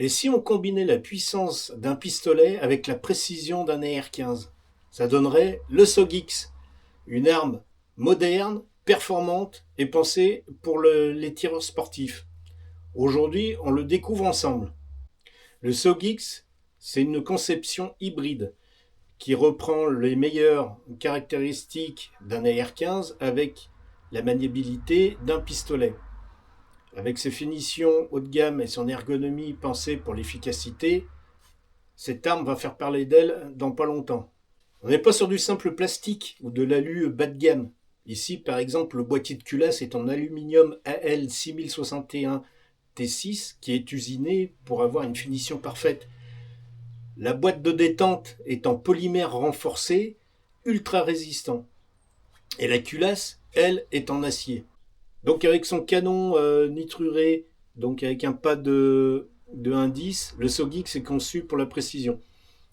Et si on combinait la puissance d'un pistolet avec la précision d'un AR-15, ça donnerait le SOG-X, une arme moderne, performante et pensée pour les tireurs sportifs. Aujourd'hui, on le découvre ensemble. Le SOG-X, c'est une conception hybride qui reprend les meilleures caractéristiques d'un AR-15 avec la maniabilité d'un pistolet. Avec ses finitions haut de gamme et son ergonomie pensée pour l'efficacité, cette arme va faire parler d'elle dans pas longtemps. On n'est pas sur du simple plastique ou de l'alu bas de gamme. Ici, par exemple, le boîtier de culasse est en aluminium AL6061 T6 qui est usiné pour avoir une finition parfaite. La boîte de détente est en polymère renforcé, ultra résistant. Et la culasse, elle, est en acier. Donc avec son canon nitruré, donc avec un pas de 1,10, le SOG-X est conçu pour la précision.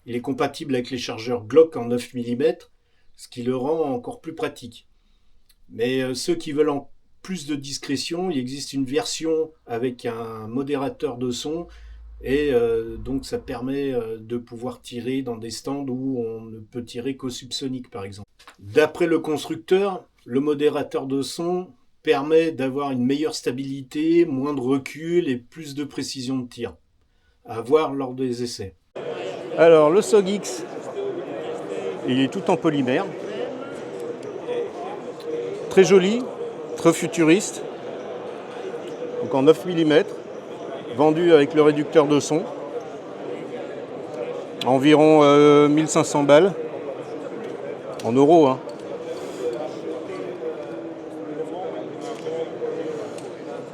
Il est compatible avec les chargeurs Glock en 9 mm, ce qui le rend encore plus pratique. Mais ceux qui veulent en plus de discrétion, il existe une version avec un modérateur de son et donc ça permet de pouvoir tirer dans des stands où on ne peut tirer qu'au subsonique par exemple. D'après le constructeur, le modérateur de son permet d'avoir une meilleure stabilité, moins de recul et plus de précision de tir. À voir lors des essais. Alors le SOG-X, il est tout en polymère. Très joli, très futuriste. Donc en 9 mm, vendu avec le réducteur de son. Environ 1500 balles. En euros, hein.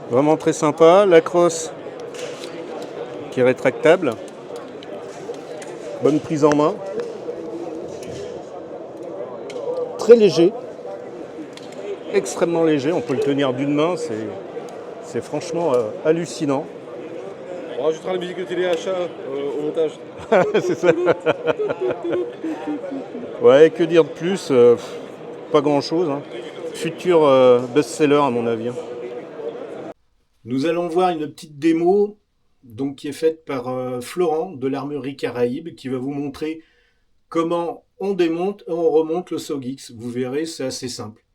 Vraiment très sympa. La crosse qui est rétractable. Bonne prise en main. Très léger. Extrêmement léger. On peut le tenir d'une main. C'est franchement hallucinant. On rajoutera la musique de téléachat au montage. C'est ça. Ouais, que dire de plus, pas grand chose. Hein. Futur best-seller à mon avis. Nous allons voir une petite démo donc, qui est faite par Florent de l'Armurerie Caraïbe qui va vous montrer comment on démonte et on remonte le SOG-X. Vous verrez, c'est assez simple.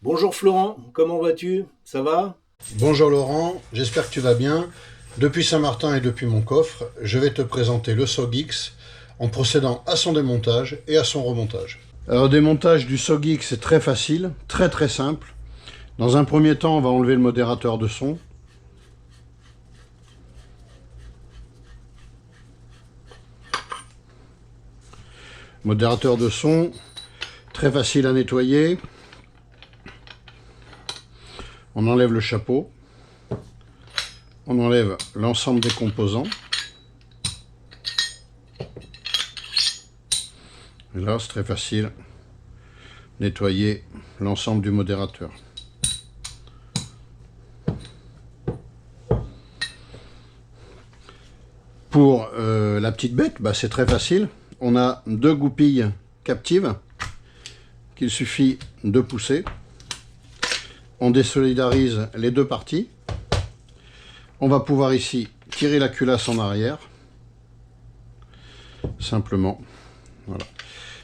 Bonjour Florent, comment vas-tu? Ça va? Bonjour Laurent, j'espère que tu vas bien. Depuis Saint-Martin et depuis mon coffre, je vais te présenter le SOG-X en procédant à son démontage et à son remontage. Alors, le démontage du SOG-X est très facile, très simple. Dans un premier temps, on va enlever le modérateur de son. Modérateur de son, très facile à nettoyer. On enlève le chapeau. On enlève l'ensemble des composants. Et là, c'est très facile. Nettoyer l'ensemble du modérateur. Pour la petite bête, c'est très facile. On a deux goupilles captives qu'il suffit de pousser. On désolidarise les deux parties. On va pouvoir ici tirer la culasse en arrière. Simplement. Voilà.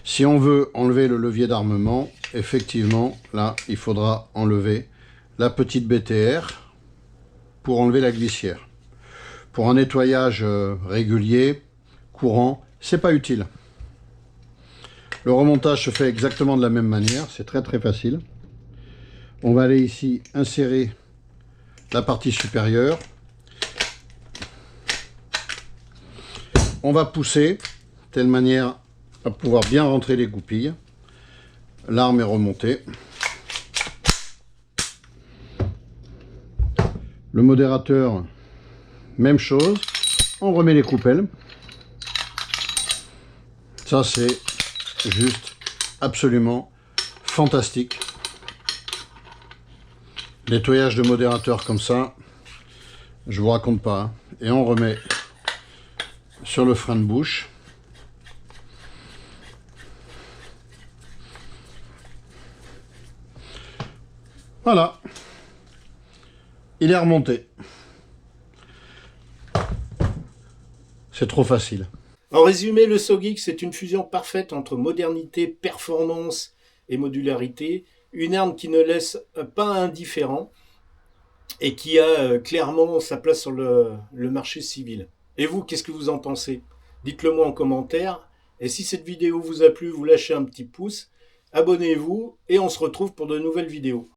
Si on veut enlever le levier d'armement, effectivement, là, il faudra enlever la petite BTR pour enlever la glissière. Pour un nettoyage régulier, courant, c'est pas utile. Le remontage se fait exactement de la même manière, c'est très facile. On va aller ici insérer la partie supérieure. On va pousser de telle manière à pouvoir bien rentrer les goupilles. L'arme est remontée. Le modérateur, même chose. On remet les coupelles. Ça, c'est juste absolument fantastique. Nettoyage de modérateur comme ça, je vous raconte pas. Hein. Et on remet sur le frein de bouche. Voilà. Il est remonté. C'est trop facile. En résumé, le SOGIX est une fusion parfaite entre modernité, performance et modularité. Une arme qui ne laisse pas indifférent et qui a clairement sa place sur le marché civil. Et vous, qu'est-ce que vous en pensez? Dites-le moi en commentaire. Et si cette vidéo vous a plu, vous lâchez un petit pouce, abonnez-vous et on se retrouve pour de nouvelles vidéos.